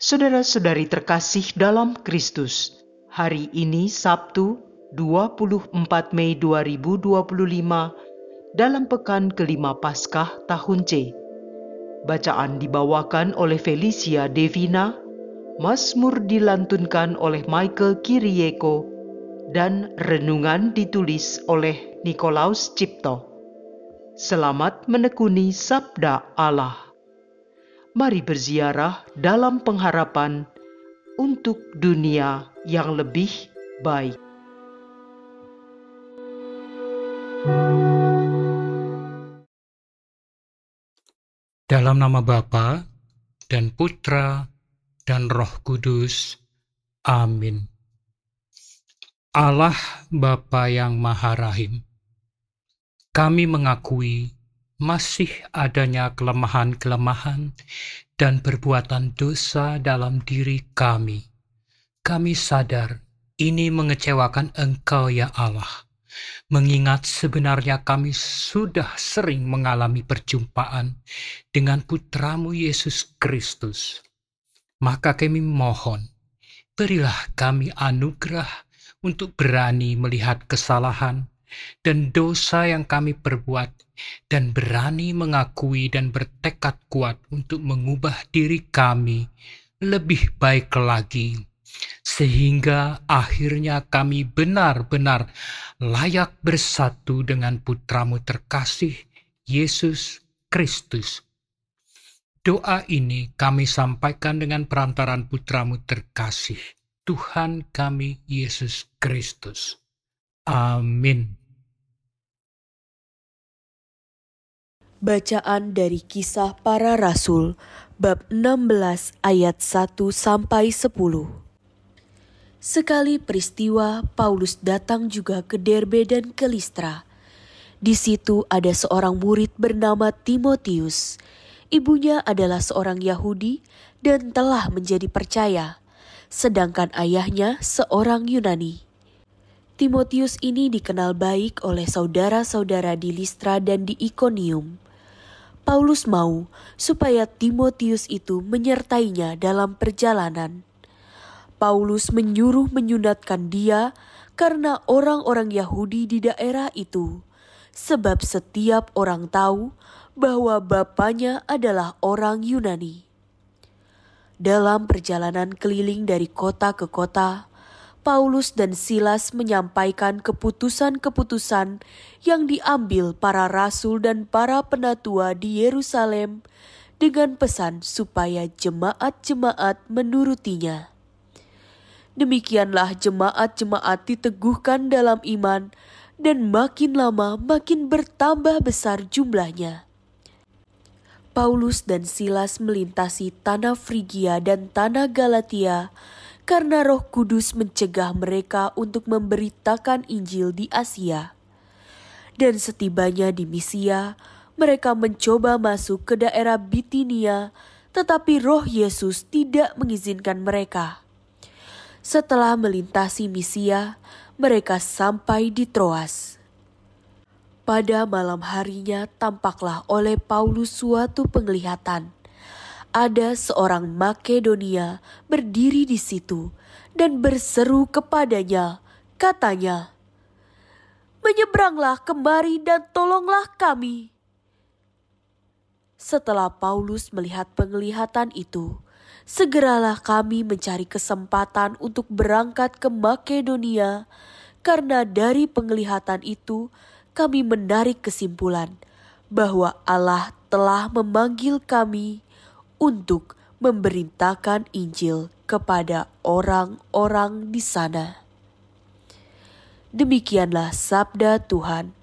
Saudara-saudari terkasih dalam Kristus, hari ini Sabtu 24 Mei 2025 dalam pekan kelima Paskah tahun C. Bacaan dibawakan oleh Felicia Devina, Mazmur dilantunkan oleh Michael Kirieko, dan renungan ditulis oleh Nikolaus Cipto. Selamat menekuni Sabda Allah. Mari berziarah dalam pengharapan untuk dunia yang lebih baik. Dalam nama Bapa dan Putra dan Roh Kudus. Amin. Allah Bapa yang Maha Rahim, kami mengakui masih adanya kelemahan-kelemahan dan perbuatan dosa dalam diri kami. Kami sadar ini mengecewakan Engkau ya Allah, mengingat sebenarnya kami sudah sering mengalami perjumpaan dengan Putramu Yesus Kristus. Maka kami mohon, berilah kami anugerah untuk berani melihat kesalahan dan dosa yang kami perbuat, dan berani mengakui dan bertekad kuat untuk mengubah diri kami lebih baik lagi, sehingga akhirnya kami benar-benar layak bersatu dengan Putramu terkasih, Yesus Kristus. Doa ini kami sampaikan dengan perantaran Putramu terkasih, Tuhan kami Yesus Kristus. Amin. Bacaan dari Kisah Para Rasul, bab 16 ayat 1-10. Sekali peristiwa, Paulus datang juga ke Derbe dan ke Listra. Di situ ada seorang murid bernama Timotius. Ibunya adalah seorang Yahudi dan telah menjadi percaya, sedangkan ayahnya seorang Yunani. Timotius ini dikenal baik oleh saudara-saudara di Listra dan di Ikonium. Paulus mau supaya Timotius itu menyertainya dalam perjalanan. Paulus menyuruh menyunatkan dia karena orang-orang Yahudi di daerah itu, sebab setiap orang tahu bahwa bapaknya adalah orang Yunani. Dalam perjalanan keliling dari kota ke kota, Paulus dan Silas menyampaikan keputusan-keputusan yang diambil para rasul dan para penatua di Yerusalem dengan pesan supaya jemaat-jemaat menurutinya. Demikianlah jemaat-jemaat diteguhkan dalam iman dan makin lama makin bertambah besar jumlahnya. Paulus dan Silas melintasi tanah Frigia dan tanah Galatia karena Roh Kudus mencegah mereka untuk memberitakan Injil di Asia. Dan setibanya di Misia, mereka mencoba masuk ke daerah Bitinia, tetapi Roh Yesus tidak mengizinkan mereka. Setelah melintasi Misia, mereka sampai di Troas. Pada malam harinya tampaklah oleh Paulus suatu penglihatan. Ada seorang Makedonia berdiri di situ dan berseru kepadanya, katanya, "Menyeberanglah kemari dan tolonglah kami." Setelah Paulus melihat penglihatan itu, segeralah kami mencari kesempatan untuk berangkat ke Makedonia, karena dari penglihatan itu kami menarik kesimpulan bahwa Allah telah memanggil kami untuk memberitakan Injil kepada orang-orang di sana. Demikianlah sabda Tuhan.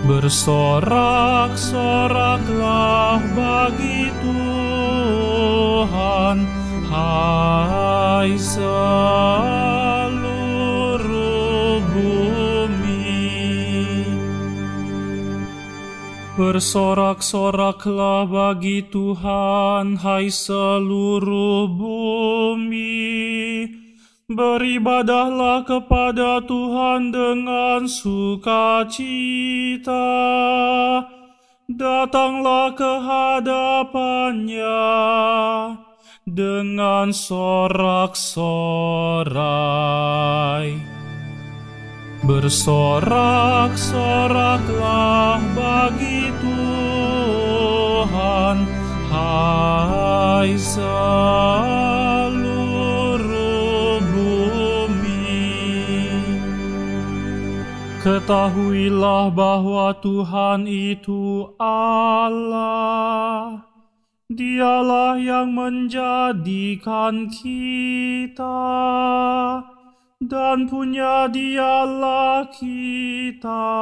Bersorak-soraklah bagi Tuhan, hai seluruh bumi. Bersorak-soraklah bagi Tuhan, hai seluruh bumi. Beribadahlah kepada Tuhan dengan sukacita. Datanglah ke hadapannya dengan sorak-sorai. Bersorak-soraklah bagi Tuhan, hai seluruh bumi. Ketahuilah bahwa Tuhan itu Allah. Dialah yang menjadikan kita, dan punya Dialah kita.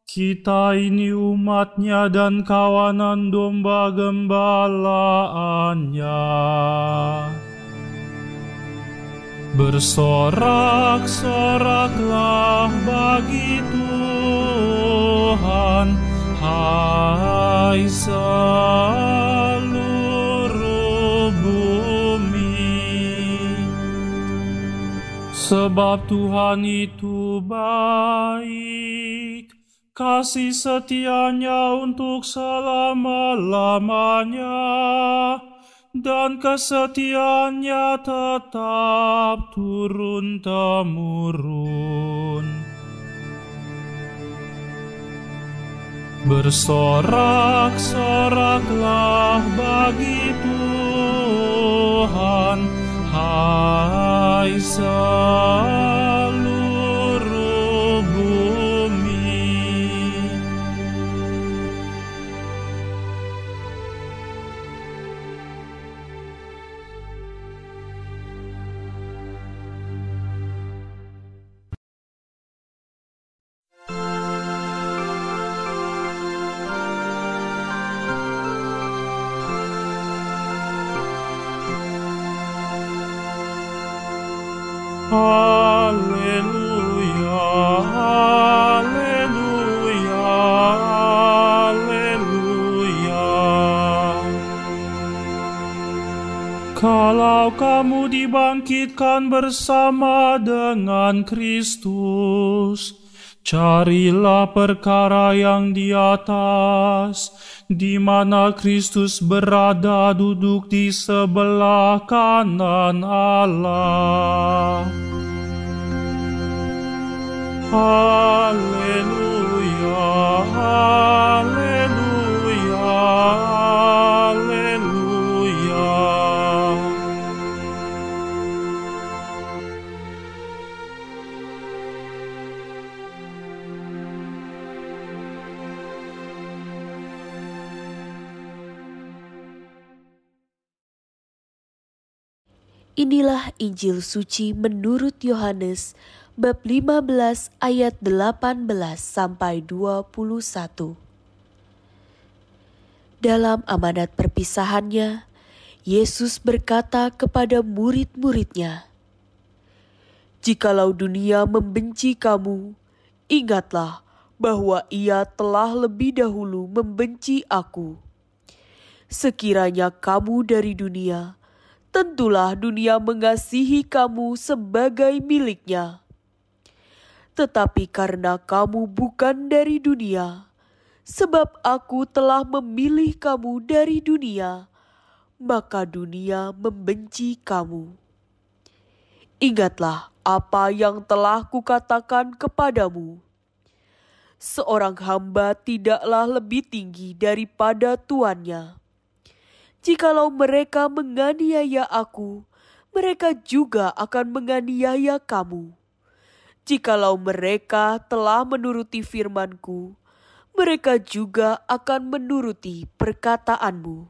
Kita ini umatnya dan kawanan domba gembalaannya. Bersorak-soraklah bagi Tuhan, hai seluruh bumi. Sebab Tuhan itu baik, kasih setianya untuk selama-lamanya, dan kesetiaannya tetap turun-temurun. Bersorak-soraklah bagi Tuhan, hai seluruh bumi. Haleluya, haleluya, haleluya. Kalau kamu dibangkitkan bersama dengan Kristus, carilah perkara yang di atas, di mana Kristus berada duduk di sebelah kanan Allah. Haleluya, haleluya, haleluya. Inilah Injil suci menurut Yohanes bab 15 ayat 18 sampai 21. Dalam amanat perpisahannya, Yesus berkata kepada murid-muridnya, "Jikalau dunia membenci kamu, ingatlah bahwa ia telah lebih dahulu membenci aku. Sekiranya kamu dari dunia, tentulah dunia mengasihi kamu sebagai miliknya. Tetapi karena kamu bukan dari dunia, sebab aku telah memilih kamu dari dunia, maka dunia membenci kamu. Ingatlah apa yang telah kukatakan kepadamu. Seorang hamba tidaklah lebih tinggi daripada tuannya. Jikalau mereka menganiaya aku, mereka juga akan menganiaya kamu. Jikalau mereka telah menuruti firman-Ku, mereka juga akan menuruti perkataanmu.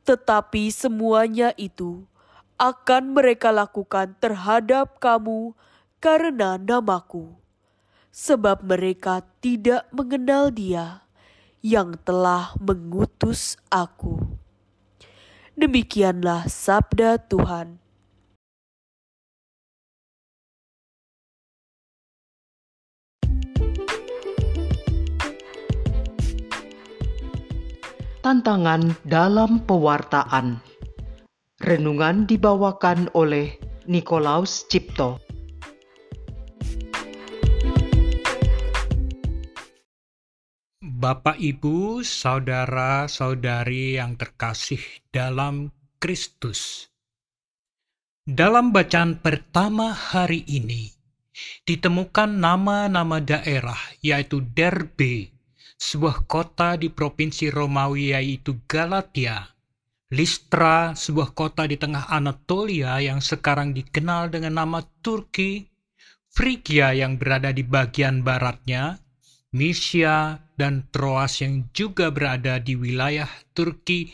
Tetapi semuanya itu akan mereka lakukan terhadap kamu karena nama-Ku, sebab mereka tidak mengenal Dia yang telah mengutus aku." Demikianlah sabda Tuhan. Tantangan dalam pewartaan. Renungan dibawakan oleh Nikolaus Cipto. Bapak, Ibu, saudara-saudari yang terkasih dalam Kristus. Dalam bacaan pertama hari ini, ditemukan nama-nama daerah yaitu Derbe, sebuah kota di provinsi Romawi yaitu Galatia, Listra, sebuah kota di tengah Anatolia yang sekarang dikenal dengan nama Turki, Frigia yang berada di bagian baratnya, Mysia dan Troas yang juga berada di wilayah Turki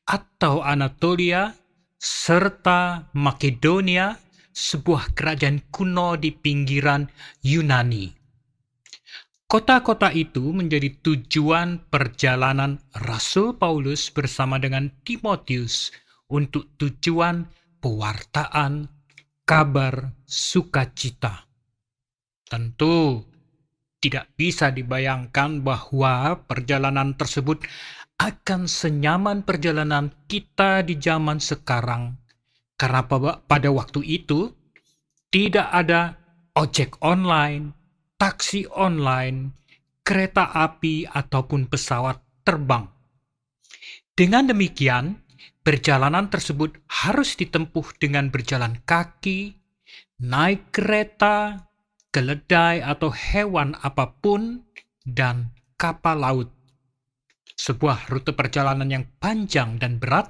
atau Anatolia, serta Makedonia, sebuah kerajaan kuno di pinggiran Yunani. Kota-kota itu menjadi tujuan perjalanan Rasul Paulus bersama dengan Timotius untuk tujuan pewartaan kabar sukacita. Tentu tidak bisa dibayangkan bahwa perjalanan tersebut akan senyaman perjalanan kita di zaman sekarang. Karena pada waktu itu tidak ada ojek online, taksi online, kereta api, ataupun pesawat terbang. Dengan demikian, perjalanan tersebut harus ditempuh dengan berjalan kaki, naik kereta, keledai atau hewan apapun, dan kapal laut. Sebuah rute perjalanan yang panjang dan berat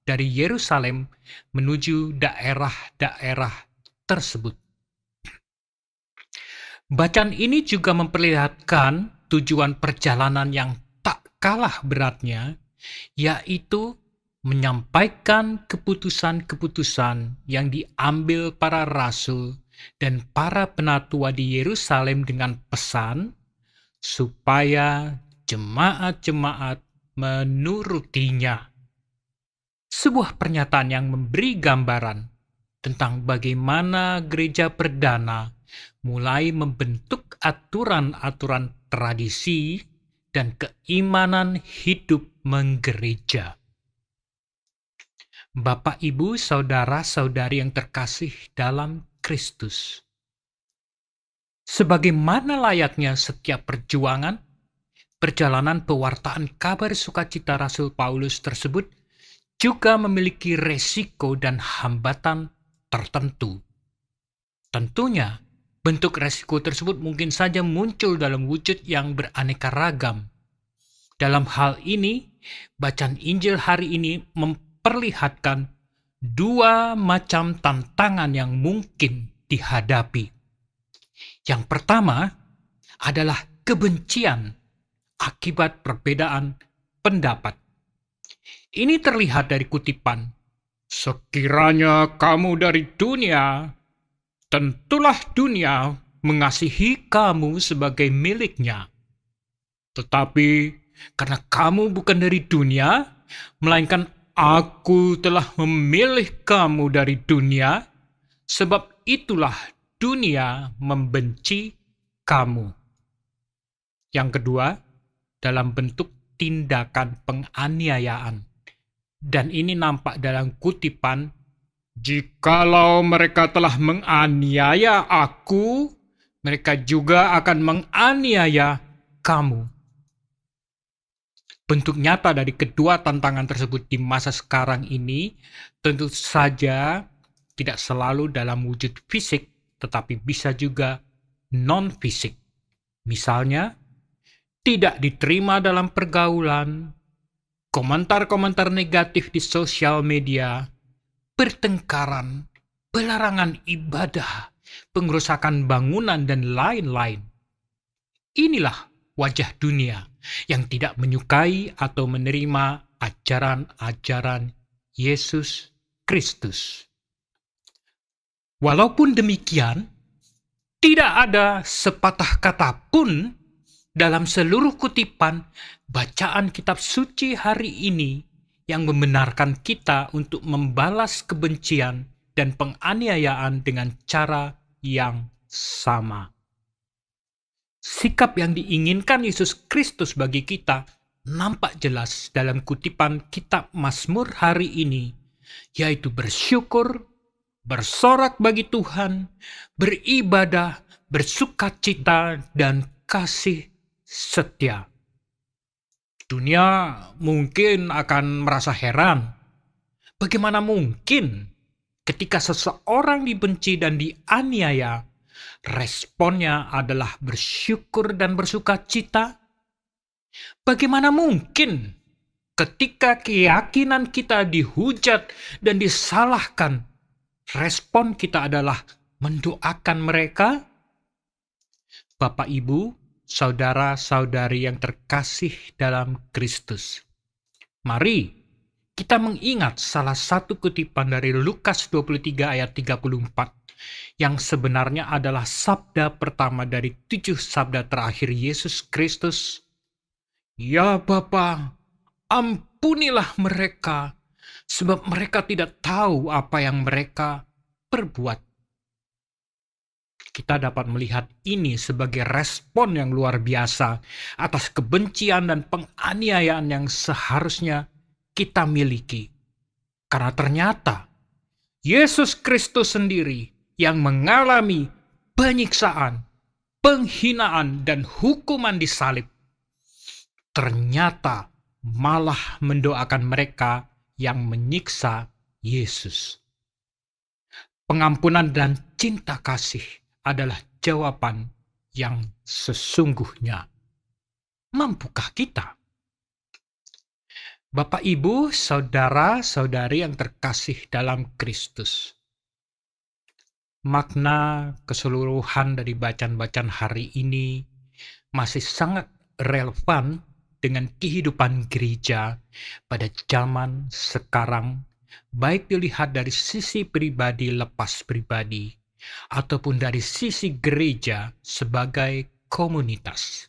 dari Yerusalem menuju daerah-daerah tersebut. Bacaan ini juga memperlihatkan tujuan perjalanan yang tak kalah beratnya, yaitu menyampaikan keputusan-keputusan yang diambil para rasul dan para penatua di Yerusalem dengan pesan supaya jemaat-jemaat menurutinya. Sebuah pernyataan yang memberi gambaran tentang bagaimana gereja perdana mulai membentuk aturan-aturan tradisi dan keimanan hidup menggereja. Bapak, Ibu, saudara-saudari yang terkasih dalam Kristus. Sebagaimana layaknya setiap perjuangan, perjalanan pewartaan kabar sukacita Rasul Paulus tersebut juga memiliki resiko dan hambatan tertentu. Tentunya, bentuk resiko tersebut mungkin saja muncul dalam wujud yang beraneka ragam. Dalam hal ini, bacaan Injil hari ini memperlihatkan dua macam tantangan yang mungkin dihadapi. Yang pertama adalah kebencian akibat perbedaan pendapat. Ini terlihat dari kutipan, "Sekiranya kamu dari dunia, tentulah dunia mengasihi kamu sebagai miliknya. Tetapi karena kamu bukan dari dunia, melainkan Aku telah memilih kamu dari dunia, sebab itulah dunia membenci kamu." Yang kedua, dalam bentuk tindakan penganiayaan. Dan ini nampak dalam kutipan, "Jikalau mereka telah menganiaya aku, mereka juga akan menganiaya kamu." Bentuk nyata dari kedua tantangan tersebut di masa sekarang ini tentu saja tidak selalu dalam wujud fisik, tetapi bisa juga non-fisik. Misalnya, tidak diterima dalam pergaulan, komentar-komentar negatif di sosial media, pertengkaran, pelarangan ibadah, pengerusakan bangunan, dan lain-lain. Inilah wajah dunia yang tidak menyukai atau menerima ajaran-ajaran Yesus Kristus. Walaupun demikian, tidak ada sepatah kata pun dalam seluruh kutipan bacaan kitab suci hari ini yang membenarkan kita untuk membalas kebencian dan penganiayaan dengan cara yang sama. Sikap yang diinginkan Yesus Kristus bagi kita nampak jelas dalam kutipan kitab Mazmur hari ini, yaitu bersyukur, bersorak bagi Tuhan, beribadah, bersukacita, dan kasih setia. Dunia mungkin akan merasa heran. Bagaimana mungkin ketika seseorang dibenci dan dianiaya, responnya adalah bersyukur dan bersukacita? Bagaimana mungkin ketika keyakinan kita dihujat dan disalahkan, respon kita adalah mendoakan mereka? Bapak, Ibu, saudara-saudari yang terkasih dalam Kristus, mari kita mengingat salah satu kutipan dari Lukas 23 ayat 34 yang sebenarnya adalah sabda pertama dari 7 sabda terakhir Yesus Kristus. Ya Bapa, ampunilah mereka, sebab mereka tidak tahu apa yang mereka perbuat. Kita dapat melihat ini sebagai respon yang luar biasa atas kebencian dan penganiayaan yang seharusnya kita miliki. Karena ternyata Yesus Kristus sendiri yang mengalami penyiksaan, penghinaan, dan hukuman disalib, ternyata malah mendoakan mereka yang menyiksa Yesus. Pengampunan dan cinta kasih adalah jawaban yang sesungguhnya. Mampukah kita? Bapak, Ibu, saudara-saudari yang terkasih dalam Kristus, makna keseluruhan dari bacaan-bacaan hari ini masih sangat relevan dengan kehidupan gereja pada zaman sekarang, baik dilihat dari sisi pribadi lepas pribadi, ataupun dari sisi gereja sebagai komunitas.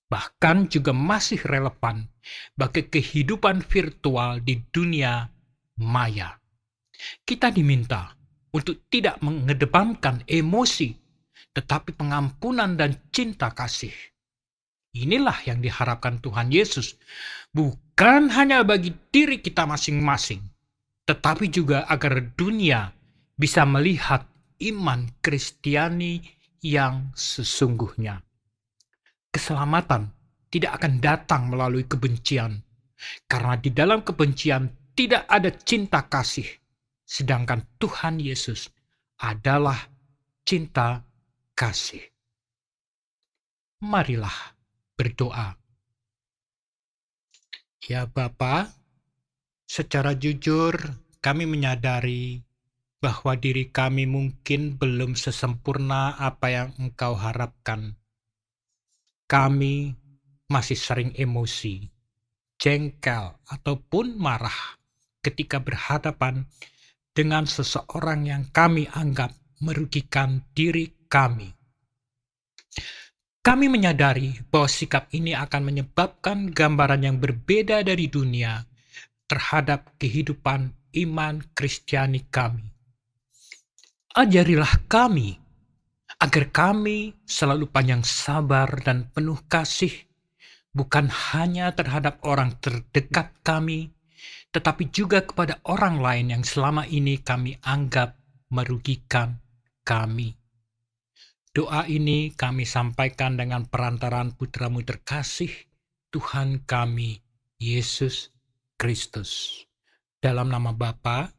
Bahkan juga masih relevan bagi kehidupan virtual di dunia maya. Kita diminta untuk tidak mengedepankan emosi, tetapi pengampunan dan cinta kasih. Inilah yang diharapkan Tuhan Yesus, bukan hanya bagi diri kita masing-masing, tetapi juga agar dunia bisa melihat iman Kristiani yang sesungguhnya. Keselamatan tidak akan datang melalui kebencian, karena di dalam kebencian tidak ada cinta kasih, sedangkan Tuhan Yesus adalah cinta kasih. Marilah berdoa. Ya Bapa, secara jujur kami menyadari bahwa diri kami mungkin belum sesempurna apa yang Engkau harapkan. Kami masih sering emosi, jengkel, ataupun marah ketika berhadapan dengan seseorang yang kami anggap merugikan diri kami. Kami menyadari bahwa sikap ini akan menyebabkan gambaran yang berbeda dari dunia terhadap kehidupan iman Kristiani kami. Ajarilah kami agar kami selalu panjang sabar dan penuh kasih, bukan hanya terhadap orang terdekat kami, tetapi juga kepada orang lain yang selama ini kami anggap merugikan kami. Doa ini kami sampaikan dengan perantaraan Putra-Mu terkasih, Tuhan kami, Yesus Kristus. Dalam nama Bapa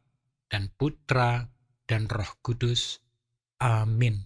dan Putra dan Roh Kudus. Amin.